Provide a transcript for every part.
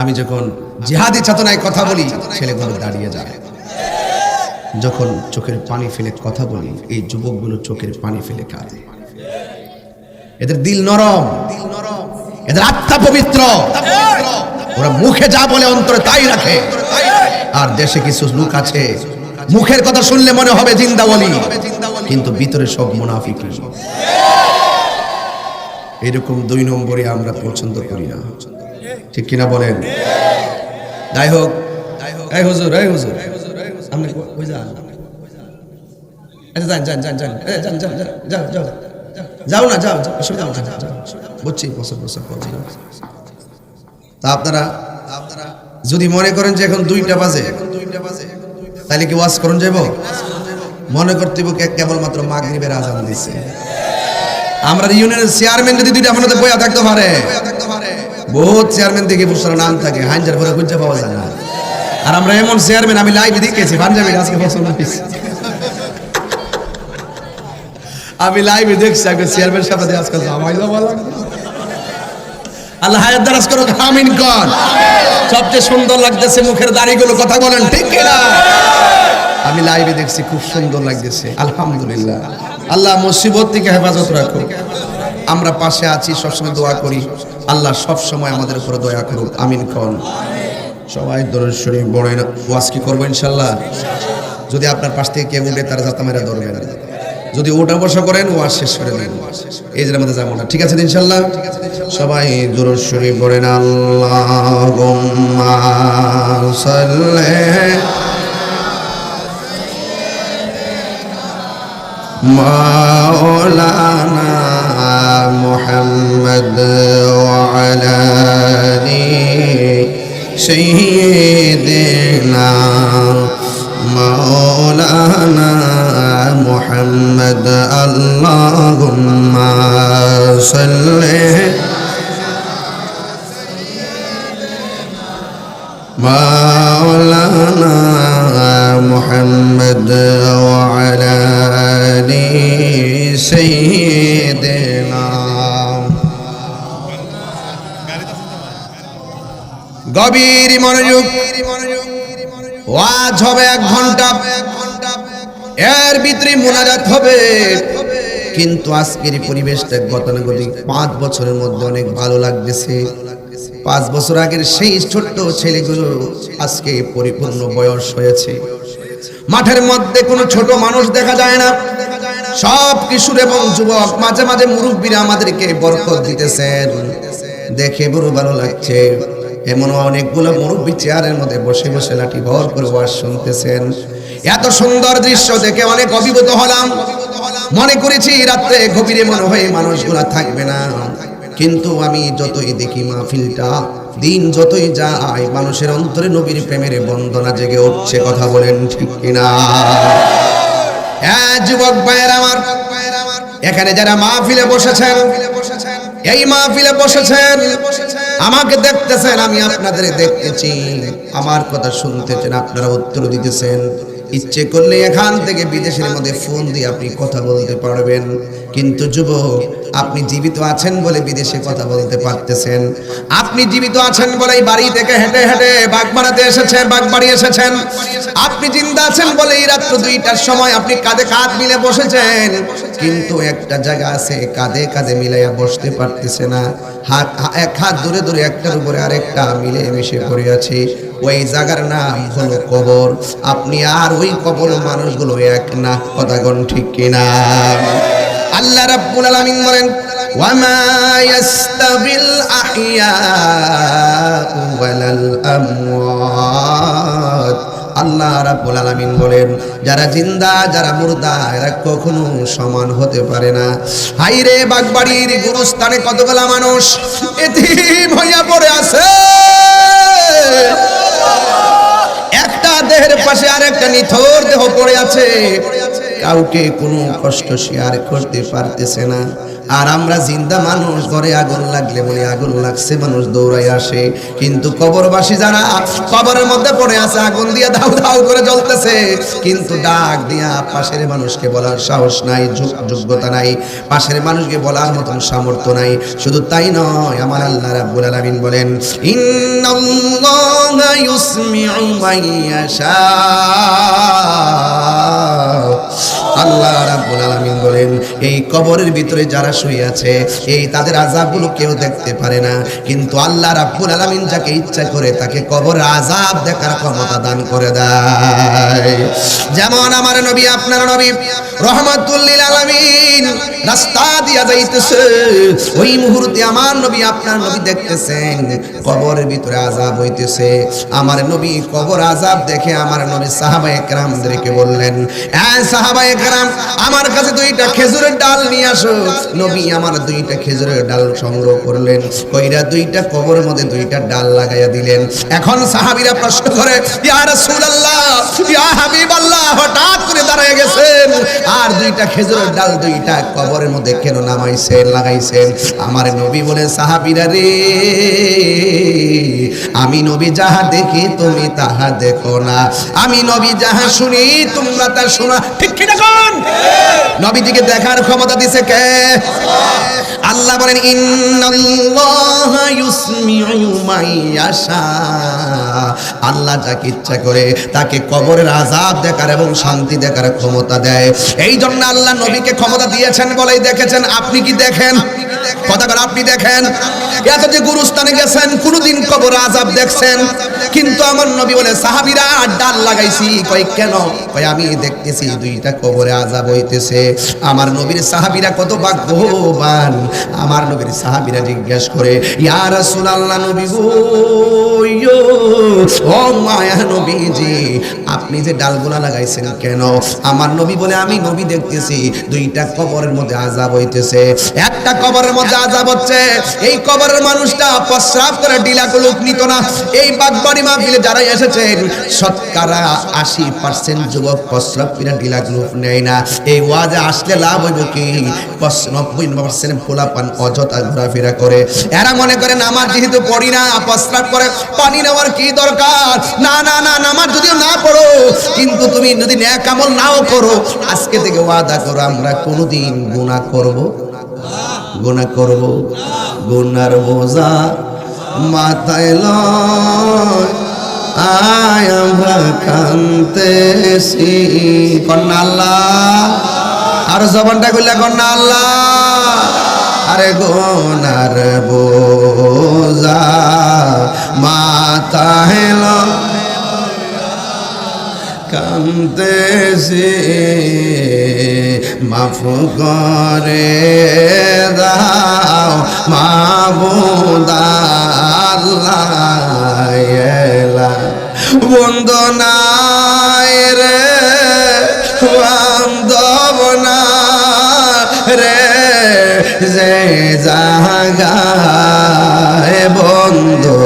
আমি যখন জিহাদি চেতনায় কথা বলি ছেলেগুলো দাঁড়িয়ে যায়, যখন চোখের পানি ফেলে কথা বলি এই যুবকগুলো চোখের পানি ফেলে কাঁদে। এদের দিল নরম, এদের আত্মা পবিত্র, ওরা মুখে যা বলে অন্তরে তাই রাখে। আর দেশে কিছু লোক আছে মুখের কথা শুনলে মনে হবে জিন্দা বলি, কিন্তু ভিতরে সব মুনাফিক। এরকম দুই নম্বরে আমরা পছন্দ করি না, ঠিক কিনা বলেন? যাই হোক, এই হুজুর, এই হুজুর, আপনি কই যান? আচ্ছা যান যান যান যান যান যান যাও যাও যাও না, যাও বুঝছি, বছর বছর পর। তা আপনারা যদি মনে করেন যে এখন 2টা বাজে, তাহলে কি ওয়াজ করুন যাব? মনে করতে কেবলমাত্র মাগরিবের আজান দিচ্ছে। আমরা ইউনিয়নের চেয়ারম্যান যদি 2টা আমাদের বইয়া থাকতে পারে, বহুত চেয়ারম্যান দেখে বুঝতে নাম থাকে হাঞ্জার পরে খুঁজে পাওয়া যায় না। আর আমরা এমন চেয়ারম্যান, আমি লাইভ দেখেছি পাঞ্জাবির আজকে বছর আমি লাইভে দেখছি আগে চেয়ারম্যান সাথে আজকে জামাই যাওয়া লাগবে। আল্লাহ হায়াত দারাজ করুক, আমিন কর। সবচেয়ে সুন্দর লাগতেছে মুখের দাড়িগুলো, কথা বলেন ঠিক কিনা? আমি লাইভে দেখছি, খুব সুন্দর লাগতেছে, আলহামদুলিল্লাহ। আল্লাহ মুসিবত থেকে হেফাজত রাখুক। আমরা পাশে আছি, সবসময় দোয়া করি, আল্লাহ সব সময় আমাদের উপরে দয়া করুক, আমিন কর। সবাই দরুদ শরীফ পড়েন। ওয়াজ কি করবো ইনশাআল্লাহ? যদি আপনার পাশ থেকে কেউ উঠে তারা জাতা মেরা ধরবেন, যদি ওটা বসা করেন ওয়াজ শেষ করে দেন, এই যে আমাদের যাবো না, ঠিক আছে ইনশাআল্লাহ? সবাই দরুদ শরীফ পড়েন। আল্লাহুম্মা সাল্লি মাওলানা মুহাম্মদ ওয়া আলা আলি সাইয়্যিদিনা মাওলানা মুহাম্মদ। আল্লাহুম্মা সাল্লি মাওলানা মুহাম্মদ ওয়া আলা আলি সাইয়্যিদিনা। গভীর মনোযোগ, ওয়াজ হবে 1 ঘন্টা, এর ভিতরে মুনাজাত হবে। কিন্তু আজকের পরিবেশটা গতানুগতিক 5 বছরের মধ্যে অনেক ভালো লাগতেছে। 5 বছর আগের সেই ছোট্ট ছেলেগুলো আজকে পরিপূর্ণ বয়স হয়েছে। মাঠের মধ্যে কোনো ছোট মানুষ দেখা যায় না, সব কিশোর এবং যুবক। মাঝে মাঝে মুরব্বীরা আমাদেরকে বরকত দিতেছেন, দেখে বড় ভালো লাগছে। এমন অনেকগুলো মুরব্বী চেয়ারের মধ্যে বসে বসে লাঠি ভর করে ওয়াজ শুনতেছেন। এত সুন্দর দৃশ্য দেখে অনেক অভিভূত হলাম। মনে করেছি রাত্রে গভীরে মনে হয় মানুষগুলা থাকবে না, কিন্তু আমি যতই দেখি মাহফিলটা দিন যতই যায়, মানুষের অন্তরে নবীর প্রেমের বন্দনা জেগে উঠছে, কথা বলেন ঠিক কিনা? হ্যাঁ যুবক ভাইয়ের আমার, এখানে যারা মাহফিলে বসেছেন, এই মাহফিলে বসেছেন, আমাকে দেখতেছেন, আমি আপনাদের দেখতেছি, আমার কথা শুনতেছেন, আপনারা উত্তর দিতেছেন। ইচ্ছে করলে এখান থেকে বিদেশের মধ্যে ফোন দিয়ে আপনি কথা বলতে পারবেন, কিন্তু যুবক আপনি জীবিত আছেন বলে বিদেশে কথা বলতে পারতেছেন। আপনি জীবিত আছেন বলে এই বাড়ি থেকে হেঁটে হেঁটে বাগবাড়াতে এসেছেন, বাগবাড়ি এসেছেন। আপনি জিন্দা আছেন বলে এই রাত্র 2টার সময় আপনি কাঁধে কাঁধ মিলে বসেছেন, কিন্তু একটা জায়গা আছে কাঁধে কাঁধে মিলাইয়া বসতে পারতেছে না। এক হাত দূরে দূরে একটার উপরে আরেকটা মিলে মিশে পড়ে আছে। ওই জায়গার নাম হলো কবর। আপনি আর ওই কবর মানুষগুলো এক না, কথাগণ ঠিক কিনা? আল্লাহ রাব্বুল আলামিন বলেন, ওয়ামা ইয়াস্তাবিল আহইয়াউ ওয়ালাল আমওয়াত। আল্লাহ রাব্বুল আলামিন বলেন, যারা জিন্দা যারা মুর্দা এরা কখনো সমান হতে পারে না। হাইরে বাগবাড়ির গুরুস্থানে কতগুলা মানুষ এতিম হইয়া পড়ে আছে, একটা দেহের পাশে আরেকটা নিথর দেহ পড়ে আছে, কাউকে কোনো কষ্ট শেয়ার করতে পারতেছে না। আর আমরা জিন্দা মানুষ, ঘরে আগুন লাগলে বলি আগুন লাগছে, মানুষ দৌড়াই আসে। কিন্তু কবরবাসী যারা কবরের মধ্যে পড়ে আছে, আগুন দিয়ে দাউ দাউ করে জ্বলতেছে, কিন্তু ডাক দিয়া পাশের মানুষকে বলার সাহস নাই, যোগ্যতা নাই, পাশের মানুষকে বলার মতন সামর্থ্য নাই। শুধু তাই নয়, আমার আল্লাহ রাব্বুল আলামিন বলেন, ইন্নাল্লাহা ইউসমিউ মান ইয়াশা। আল্লাহ রাব্বুল আলামিন বলেন, এই কবরের ভিতরে যারা শুয়ে আছে, এই তাদের আযাবগুলো কেউ দেখতে পারে না, কিন্তু আল্লাহ রাব্বুল আলামিন যাকে ইচ্ছা করে তাকে কবরের আযাব দেখার ক্ষমতা দান করে দেয়। যেমন আমার নবী, আপনার নবী রাহমাতুল লিল আলামিন রাস্তা দিয়া যাইতেছে, ওই মুহূর্তে আমার নবী, আপনার নবী দেখতেছেন কবরের ভিতরে আযাব হইতেছে। আমার নবী কবর আযাব দেখে আমার নবী সাহাবায়ে কেরামদেরকে বললেন, সাহাবায়ে কেরাম, আমার কাছে 2টা খেজুরের ডাল নিয়ে আসো। নবী আমার 2টা খেজুরের ডাল সংগ্রহ করলেন, কইরা 2টা কবরের মধ্যে 2টা ডাল লাগাইয়া দিলেন। এখন সাহাবীরা প্রশ্ন করে, ইয়া রাসূলুল্লাহ, ইয়া হাবিবাল্লাহ, হঠাৎ করে দাঁড়ায় গেছেন, আর 2টা খেজুরের ডাল 2টা কবরের মধ্যে কেন নামাইছেন, লাগাইছেন? আমার নবী বলে, সাহাবীরা রে, আমি নবী যাহা দেখি তুমি তাহা দেখো না, আমি নবী যাহা শুনি তোমরা তা শোনা। ঠিক কি না কোন? নবীজিকে দেখার ক্ষমতা দিছে কে? আল্লাহ বলেন, ইন্নাল্লাহা ইউসমিউ মান ইয়াশা। আল্লাহ যাকে ইচ্ছা করে তাকে কবরের আযাব দেখার এবং শান্তি দেখার ক্ষমতা দেয়। এই জন্য আল্লাহ নবীকে ক্ষমতা দিয়েছেন বলেই দেখেছেন। আপনি কি দেখেন? কথা বলেন, আপনি দেখেন? এত যে গুরুস্থানে গেছেন, কোনদিন কবর আযাব দেখছেন? কিন্তু আমার নবী বলে, সাহাবীরা ডাল লাগাইছি। কই কেন? কই আমি দেখতেছি 2টা কবরে আযাব হইতেছে। আমার নবীর সাহাবীরা কত ভাগ্যবান। আমার নবীর সাহাবীরা জিজ্ঞেস করে, ইয়া রাসূলুল্লাহ, নবী গো, ও মায়া নবীজি, আপনি যে ডালগুলা লাগাইছেন কেন? আমার নবী বলে, আমি নবী দেখতেছি 2টা কবরের মধ্যে আযাব হইতেছে। একটা কবরের মধ্যে আযাব হচ্ছে, এই কবরের মানুষটা প্রস্রাব করে ডিলাগুলো নিত না। এই বাগবাড়ি মাহফিলে যারা এসেছেন, শতকরা 80% যুবক প্রস্রাব করে ডিলাগুলো নেয় না। এই ওয়াজে আসলে লাভ হইব কি? 90% পোলাপান অযথা ঘোরাফেরা করে। এরা মনে করে নামাজ যেহেতু পড়ি না, প্রস্রাব করে, পানি নেওয়ার কি দরকার? না না না, নামাজ যদিও না পড়ো, কিন্তু তুমি যদি নেক আমল নাও করো, আজকে থেকে ওয়াদা করো, আমরা কোনোদিন গুনাহ করব গুনাহ করব। গুনার বোঝা মাথায় লয়, আয় আমরা কাঁদতেছি। কন্যা আল্লাহ, আর জবানটা কইলা কন্যা আল্লাহ। আরে গুনার বোঝা মাথায় লয়, কাঁদতেছি, মাফ করে দাও মাবুদ আল্লাহ। বন্দনায় রে, বান্ধব না রে, যে জাগায় বন্ধু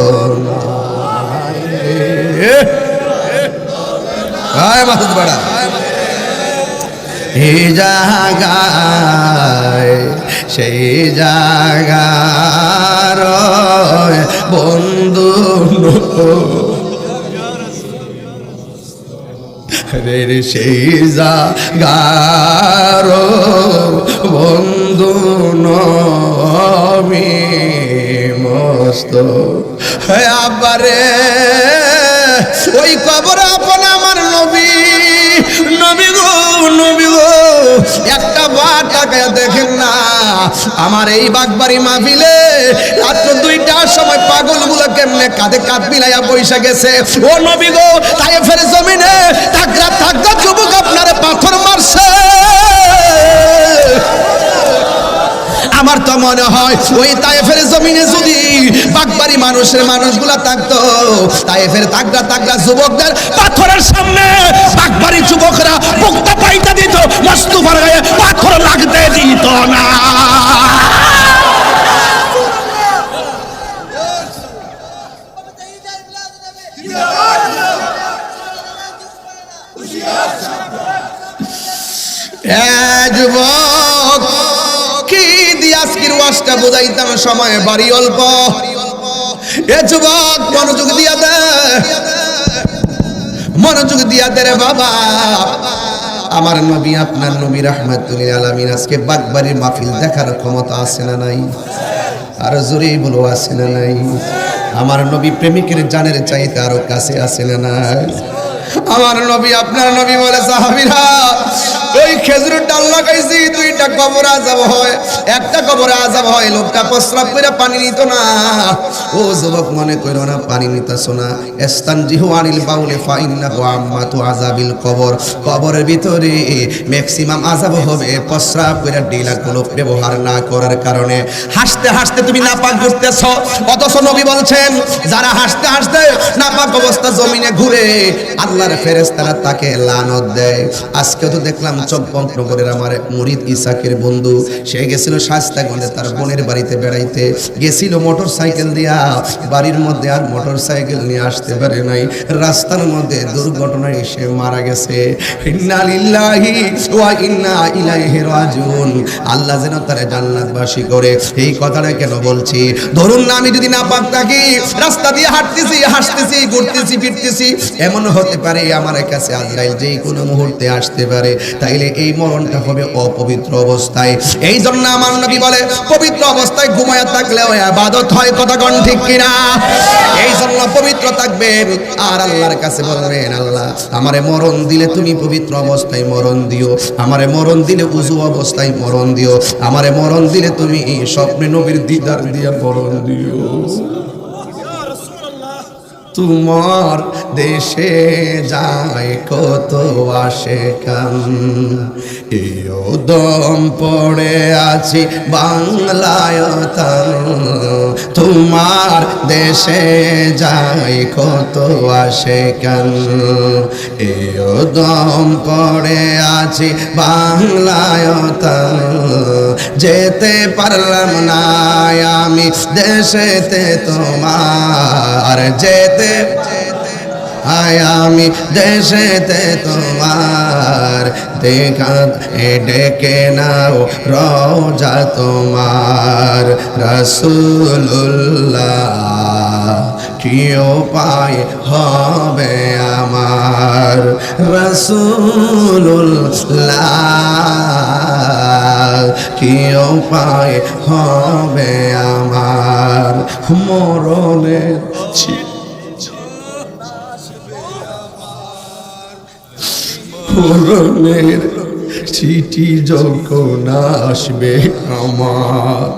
এই জাগায়, সেই জাগার বন্ধু রে, সেই জাগার বন্ধু নবী মস্ত আবারে। ওই কবর আপন আমার নবী, নবী গো, নবী গো, একটা বার তাকায়া দেখেন না। আমার এই বাগবাড়ি মাহফিলে রাত্র 2টার সময় পাগলগুলো কেমনে কাঁধে কাঁধ মিলাইয়া বইসা গেছে। ও নবী গো, তায়েফের জমিনে তাগড়া তাগড়া যুবক আপনারে পাথর মারছে। আমার তো মনে হয় ওই তায়েফের জমিনে যদি বাগবাড়ি মানুষগুলা থাকতো, তায়েফের তাগড়া তাগড়া যুবকদের পাথরের সামনে বাগবাড়ি যুবকরা বুকটা পাইটা দিত, মুস্তাফার গায়ে পাথর লাগতে দিত না। যুবক কি দিয়া ওয়াজটা বুঝাইতাম, সময় বাড়ি অল্প। এ যুবক মনোযোগ দিয়া দে, মনোযোগ দিয়া দে রে বাবা। আমার নবী, আপনার নবী রাহমাতুল লিল আলামিন আজকে বাগবাড়ির মাহফিল দেখার ক্ষমতা আছে না নাই? আর জোরে বলো, আছে না নাই? আমার নবী প্রেমিকের জানের চাইতে আরো কাছে আছে না নাই? আমার নবী, আপনার নবী বলে, সাহাবীরা ওই খেজুরের ডাল লাগাইছি, দুইটা কবর আযাব হয়, একটা কবরে আযাব হয়, লোকটা প্রস্রাব করে পানি নিত না। ও যুবক, মনে করো না পানি নিতাছো না। ইস্তানজিহু আনিল বাউলি ফাইন্নাহু আম্মাতু আযাবিল কবর। কবরের ভিতরে ম্যাক্সিমাম আযাব হবে প্রস্রাব করে ডিলাগুলো ব্যবহার না করার কারণে। হাসতে হাসতে তুমি নাপাক ঘুরতেছো, অথচ নবী বলছেন যারা হাসতে হাসতে নাপাক অবস্থা জমিনে ঘুরে আল্লাহর ফেরেশতারা তাকে লানত দেয়। আজকে তো দেখলাম চম্পকনগরের আমার মুরিদ ইসাকের বন্ধু, সে গেছিল শাস্তাগঞ্জে তার বোনের বাড়িতে বেড়াইতে, গেছিল মোটর সাইকেল দিয়া, বাড়ির মধ্যে আর মোটর সাইকেল নিয়ে আসতে পারে নাই, রাস্তার মধ্যে দুর্ঘটনায় সে মারা গেছে। ইন্না লিল্লাহি ওয়া ইন্না ইলাইহি রাজিউন। আল্লাহ যেন তারে জান্নাতবাসী করে। এই কথাটা কেন বলছি? ধরুন না আমি যদি নাপাক থাকি, রাস্তা দিয়ে হাঁটতেছি, হাসতেছি, ঘুরতেছি, ফিরতেছি, এমন হতে পারে আমার কাছে আজরাইল যেই কোনো মুহূর্তে আসতে পারে, তাইলে এই মরণটা হবে অপবিত্র অবস্থায়। এই জন্য আমার নবী বলে পবিত্র অবস্থায় ঘুমায়া থাকলেও ইবাদত হয়। কথা কোন ঠিক কিনা? এই জন্য পবিত্র থাকবেন আর আল্লাহর কাছে বলবেন, আল্লাহ আমারে মরণ দিলে তুমি পবিত্র অবস্থায় মরণ দিও, আমারে মরণ দিলে উযু অবস্থায় মরণ দিও, আমারে মরণ দিলে তুমি স্বপ্নে নবীর দিদার দিয়া মরণ দিও। তোমার দেশে যায় কত আশেকান, এও দম পড়ে আছি বাংলায় তান। তোমার দেশে যায় কত আশেকান, এও দম পড়ে আছি বাংলায় তান। যেতে পারলাম না আমি দেশেতে তোমার, যেতে আয় আমি দেশেতে তোমার, দেখা ডেকে নাও রওজা তোমার। রাসূলুল্লাহ কি উপায় হবে আমার, রাসূলুল্লাহ কি উপায় হবে আমার। মরণের মরণের চিঠি যখন আসবে আমার,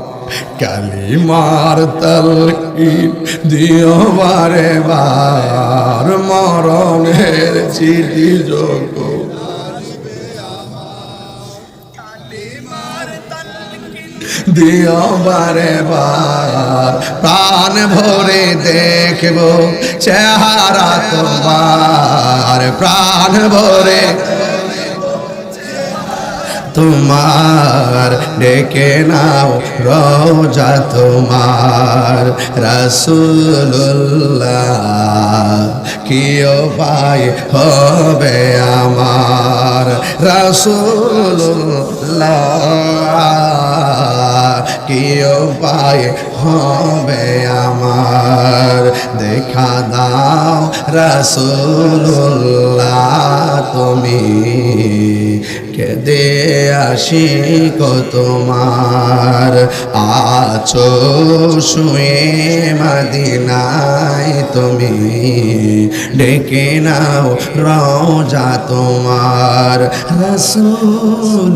কালিমার তালকিন দিও বারে বার। মরণের চিঠি যখন দিও বারে বার, প্রাণ ভরে দেখব চেহারা তোমার, প্রাণ ভরে তোমার, ডেকে নাও রওজা তোমার। রাসূলুল্লাহ কি উপায় হবে আমার, রাসূলুল্লাহ কি উপায় হবে আমার। দেখা দাও রাসূলুল্লাহ তুমি, কেঁদে আসি কো তোমার। আছো শুয়ে মদিনায় তুমি, ডেকে নাও রওজা তোমার। রাসূলুল্লাহ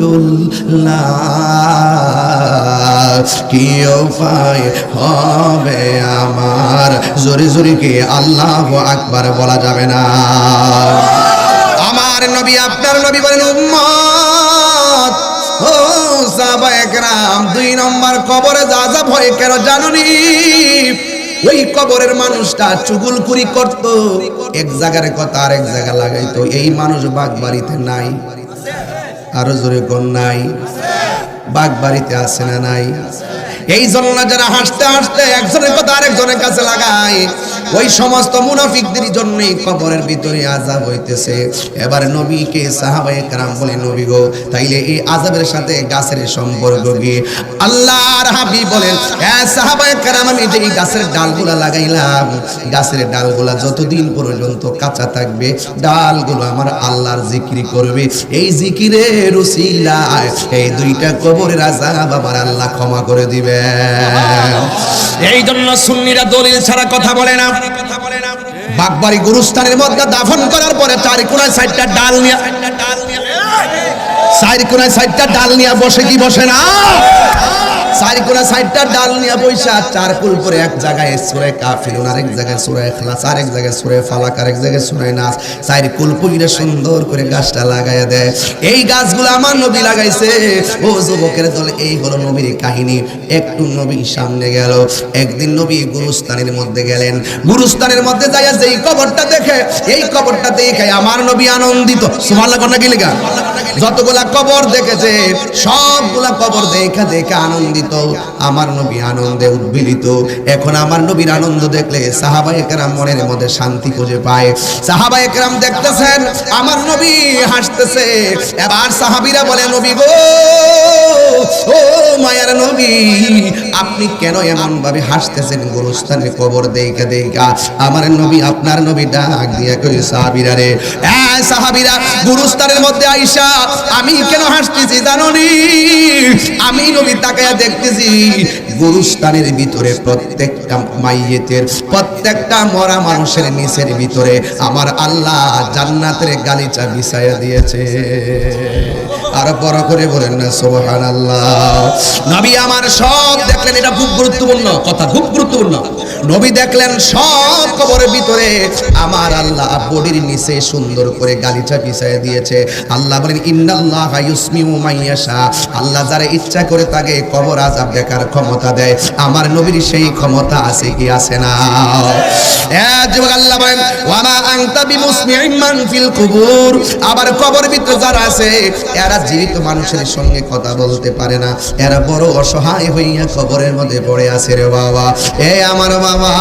কি উপায় হবে আমার। জোরে জোরে কি আল্লাহু আকবার বলা যাবে না? আমার নবী, আপনার নবী বলেন, উম্মত ও সাহাবায়ে কেরাম, 2 নম্বর কবরে আযাব হয় কেন জানুনি? ওই কবরের মানুষটা চুগলখুরি করত, এক জায়গার কথা আরেক জায়গা লাগাইতো। এই মানুষ বাগবাড়িতে নাই? আরো জোরে কোন নাই? বাগবাড়িতে আছে না নাই? এই জন্য যারা হাসতে হাসতে একজনের কথা আরেকজনের কাছে লাগায়, ওই সমস্ত মুনাফিকদের জন্যই কবরের ভিতরে আযাব হইতেছে। এবার নবীকে সাহাবায়ে কেরাম বলে, নবী গো, তাইলে এই আযাবের সাথে গাছের সম্পর্ক কি? আল্লাহর হাবিব বলেন, হ্যাঁ সাহাবায়ে কেরাম, আমি যে গাছের ডালগুলা লাগাইলাম, গাছের ডালগুলা যতদিন পর্যন্ত কাঁচা থাকবে, ডালগুলো আমার আল্লাহর জিকির করবে। এই জিকিরের উসিলায় এই দুইটা কবরের আযাব আমার আল্লাহ ক্ষমা করে দিবে। এই জন্য সুন্নিরা দলিল ছাড়া কথা বলে না। বাগবাড়ি গুরুস্থানের মধ্যে দাফন করার পরে চার কোনায় চারটা ডাল নিয়ে, চার কোনায় চারটা ডাল নিয়ে বসে কি বসে না? চার কোনা চারটা ডাল নিয়ে বৈশা চার কুল করে এক জায়গায় সূরা কাফিরুন, আরেক জায়গায় সূরা ইখলাস, আরেক জায়গায় সূরা ফালাক, আরেক জায়গায় সূরা নাস, চার কুল কইরা সুন্দর করে গাছটা লাগায়া দেয়। এই গাছগুলো আমার নবী লাগাইছে। ও যুবকের দল, এই হলো নবীর কাহিনী। একটু নবী সামনে গেল। একদিন নবী গুরুস্থানের মধ্যে গেলেন। গুরুস্থানের মধ্যে যাইয়া যেই কবরটা দেখে, এই কবরটা দেখে আমার নবী আনন্দিত। সুবহানাল্লাহ কোন কি লেখা? যতগুলা কবর দেখেছে সবগুলা কবর দেখা দেখে আনন্দিত। আমার নবী আনন্দে উদ্বেলিত। এখন আমার নবীর আনন্দ দেখলে সাহাবায়ে কেরাম মনের মধ্যে শান্তি খুঁজে পায়। সাহাবায়ে কেরাম দেখতেছেন আমার নবী হাসতেছে। এবার সাহাবীরা বলে, নবী গো, ও মায়ার নবী, আপনি কেন এমন ভাবে হাসতেছেন গুরুস্থানের কবর দেখা দেখা? আমার নবী, আপনার নবী ডাক দিয়া কই, সাহাবীরা রে, সাহাবীরা, গুরুস্থানের মধ্যে আইসা আমি কেন হাসতেছি জানোনি? আমি নবী তাকায়া দেখতেছি গুরুস্থানের ভিতরে প্রত্যেকটা মাইয়েতের, প্রত্যেকটা মরা মানুষের নিচের ভিতরে আমার আল্লাহ জান্নাতের গালিচা বিছায়া দিয়েছে। আর বড় করে বলেন না সুবহানাল্লাহ। নবী আমার সব দেখলেন। এটা খুব গুরুত্বপূর্ণ কথা, খুব গুরুত্বপূর্ণ। নবী দেখলেন সব কবরের ভিতরে আমার আল্লাহ বডির নিচে সুন্দর করে গালিচা বিছায়া দিয়েছে। আল্লাহ বলেন, ইন্নাল্লাহা ইউসমিউ মাইয়াশা, আল্লাহ যারা ইচ্ছা করে তাকে কবর আযাব দেখার ক্ষমতা দেয়। আমার নবীর সেই ক্ষমতা আছে কি আছে না? যুবক, আল্লাহ বলেন, ওয়ামা আনতা বিমুসমিইন মান ফিল কুবুর, আবার কবর ভিতরে যারা আছে এরা জীবিত মানুষের সঙ্গে কথা বলতে পারে না। এরা বড় অসহায় হইয়া কবরের মধ্যে পড়ে আছে রে বাবা। এ আমার বাবা,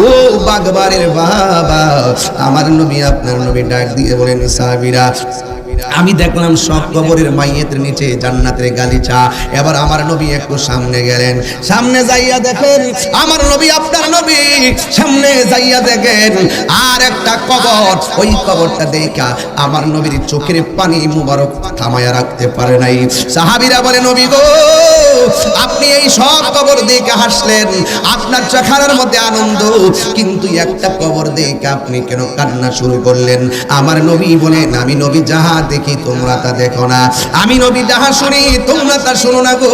ও বাগবাড়ির বাবা, আমার নবী, আপনার নবী ডাক দিয়ে বলেন, সাহাবীরা, আমি দেখলাম সব কবরের মাইয়েতের নিচে জান্নাতের গালিচা। এবার আমার নবী একটু সামনে গেলেন। সামনে যাইয়া দেখেন আমার নবী, আপনার নবী সামনে যাইয়া দেখেন আর একটা কবর। ওই কবরটা দেখা আমার নবীর চোখের পানি মুবারক থামায়া রাখতে পারে নাই। সাহাবীরা বলে, নবী গো, আপনি এই সব কবর দেখে হাসলেন, আপনার চেহারার মধ্যে আনন্দ, কিন্তু একটা কবর দেখে আপনি কেন কান্না শুরু করলেন? আমার নবী বলেন, আমি নবী যাহা দেখি তোমরা তা দেখো না, আমি নবী যাহা শুনি তোমরা তা শুনো না গো।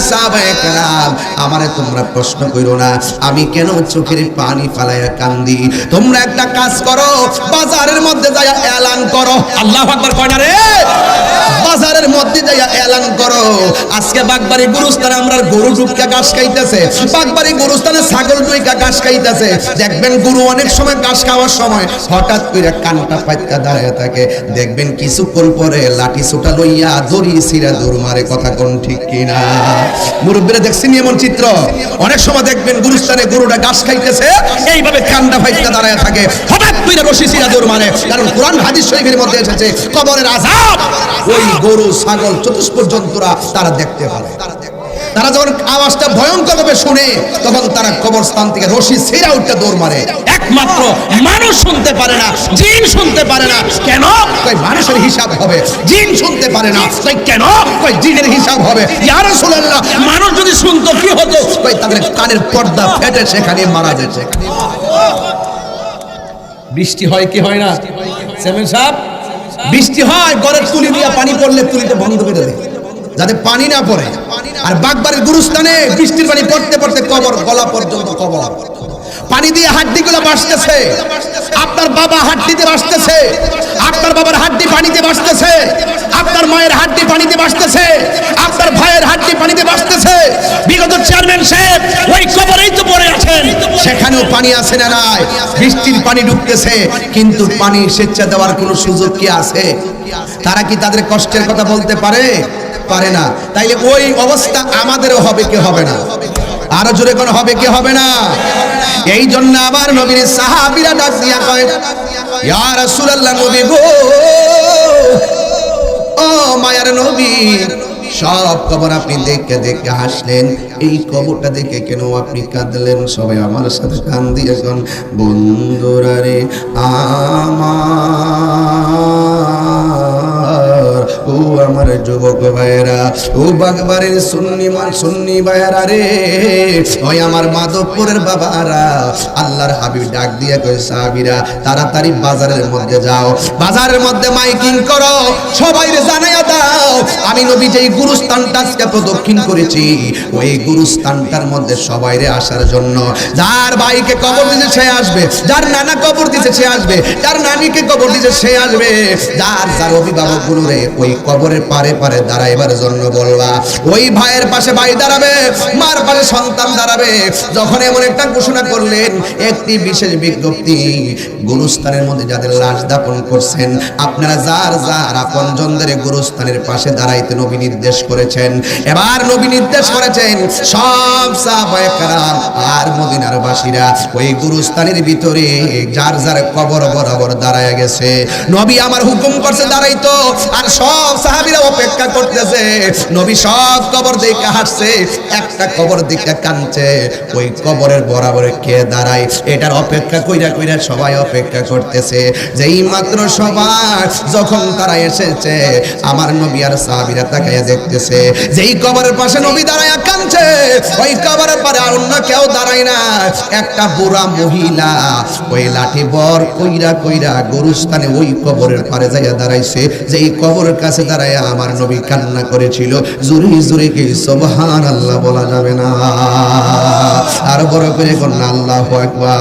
সাহাবায়ে কেরাম, আমারে তোমরা প্রশ্ন কইরো না আমি কেন চোখের পানি ফালাইয়া কান্দি। তোমরা একটা কাজ করো, বাজারের মধ্যে যাইয়া এলান করো। আল্লাহু আকবার কয় না রে? বাজারের মধ্যে যাইয়া এলান করো, আজকে বাগবাড়ি গুরুস্থানে আমরা গরু ঢুকা ঘাস খাইতেছে, বাগবাড়ি গুরুস্থানে ছাগল ঢুকা ঘাস খাইতেছে। দেখবেন গরু অনেক সময় ঘাস খাওয়ার সময় হঠাৎ করে কানটা পাইতা দাঁড়ায় থাকে। দেখবেন কিছুক্ষণ পরে লাঠি ছোটা লইয়া দড়ি ছিঁড়া দৌড় মারে। কথা কোন ঠিক কিনা? মুরব্বীরা দেখছেন এমন চিত্র? অনেক সময় দেখবেন গুরুস্থানে গরুটা ঘাস খাইতেছে, এইভাবে কানটা পাইতা দাঁড়ায় থাকে, হঠাৎ করে রশি ছিঁড়া দৌড় মারে। কারণ কোরআন হাদিস শরীফের মধ্যে এসেছে কবরের আযাব ওই গরু, ছাগল, চতুষ্পদ জন্তুরা তারা দেখতে পারে। তারা যখন আওয়াজটা ভয়ঙ্কর ভাবে শুনে তখন তারা কবরস্থান থেকে রশি ছিঁড়া উঠে দৌড় মারে। একমাত্র মানুষ শুনতে পারে না, জিন শুনতে পারে না। কেন? কই মানুষের হিসাব হবে, জিন শুনতে পারে না। কই কেন? কই জিনের হিসাব হবে। ইয়া রাসূলুল্লাহ, মানুষ যদি শুনতো কি হতো? কই তাদের কানের পর্দা ফেটে সেখানে মারা যেত। বৃষ্টি হয় কি হয় না? চেয়ারম্যান সাহেব, বৃষ্টি হয়, ঘরের তুলি দিয়ে পানি পড়লে তুলিটা বন্ধ করে দেয় যাতে পানি না পড়ে। আর বাগবাড়ির গুরুস্থানে বৃষ্টির পানি পড়তে পড়তে কবর, গলা পর্যন্ত কবর, পানি দিয়ে হাড্ডিগুলো ভাসতেছে। আপনার বাবা হাড্ডিতে ভাসতেছে, আপনার বাবার হাড্ডি পানিতে ভাসতেছে, আপনার মায়ের হাড্ডি পানিতে ভাসতেছে, আপনার ভাইয়ের হাড্ডি পানিতে ভাসতেছে। বিগত চেয়ারম্যান সাহেব ওই কবরেই তো পড়ে আছেন, সেখানেও পানি আছে না নাই? বৃষ্টির পানি ঢুকতেছে, কিন্তু পানি সেচা দেওয়ার কোনো সুযোগ কি আছে? তারা কি তাদের কষ্টের কথা বলতে পারে? পারে না। তাইলে ওই অবস্থা আমাদেরও হবে কি হবে না? আরো জোরে কোন হবে কি হবে না? এই জন্য আমার নবীর সাহাবীরা ডাক দিয়া কয়, ইয়া রাসূলুল্লাহ, নবী গো, ও মায়ার নবী, সব কবর আপনি দেখে দেখে হাসলেন, এই কবরটা দেখে কেন আপনি কাঁদলেন? সবাই আমার সাথে কান দিয়ে কোন, বন্ধুরা রে আমার, ও আমার যুবক ভাইয়েরা, ও বাগবাড়ির সুন্নি ভাইয়েরা রে, ওই আমার মাধবপুরের বাবারা, আল্লাহর হাবিব ডাক দিয়ে কয়, সাহাবীরা তাড়াতাড়ি বাজারের মধ্যে যাও, বাজারের মধ্যে মাইকিং করো, সবাইরে জানাইয়া দাও আমি নবী যেই গুরুস্থানটা আজকে প্রদক্ষিণ করেছি, ওই গুরুস্থানটার মধ্যে সবাইরে আসার জন্য। যার ভাইকে কবর দিয়েছে সে আসবে, যার নানা কবর দিয়েছে সে আসবে, যার নানিকে কবর দিয়েছে সে আসবে, যার যার অভিভাবক গুলো রে ওই কবরের পারে পারে দাঁড়াইবার জন্য বলবা। ওই ভাইয়ের পাশে ভাই দাঁড়াবে, মার পাশে সন্তান দাঁড়াবে। যখন এমন একটা ঘোষণা করলেন, একটি বিশেষ বিজ্ঞপ্তি, গুরুস্থানের মধ্যে যাদের লাশ দাপন করছেন, আপনারা যার যার আপনজনদের গুরুস্থানের পাশে দাঁড়াইতে নবী নির্দেশ করেছেন। এবার নবী নির্দেশ করেছেন সব সাহাবায়ে কেরাম আর মদিনার বাসীরা ওই গুরুস্থানের ভিতরে যার যার কবর বরাবর দাঁড়ায় গেছে। নবী আমার হুকুম করছে দাঁড়াইতো, আর সব সাহাবীরা অপেক্ষা করতেছে। নবী সব কবর দেখে হাসছে, একটা কবর দেখে কাঁদছে, ওই কবরের বরাবরে কে দাঁড়ায় এটার অপেক্ষা কইরা কইরা সবাই অপেক্ষা করতেছে। যেই মাত্র সবাই যখন তারা এসেছে, আমার নবী আর সাহাবীরা তাকাইয়া দেখতেছে, যেই কবরের পাশে নবী দাঁড়ায়া কাঁদছে, ওই কবরের পারে আর অন্য কেউ দাঁড়ায় না। একটা বুড়া মহিলা ওই লাঠি বর কইরা কইরা গুরুস্থানে ওই কবরের পারে যাইয়া দাঁড়াইছে। যেই কবরের কাছে দাঁড়াইয়া আমার নবী কান্না করেছিল। জোরে জোরে কি সুবহানাল্লাহ বলা যাবে না? আর বড় করে কোন আল্লাহু আকবার।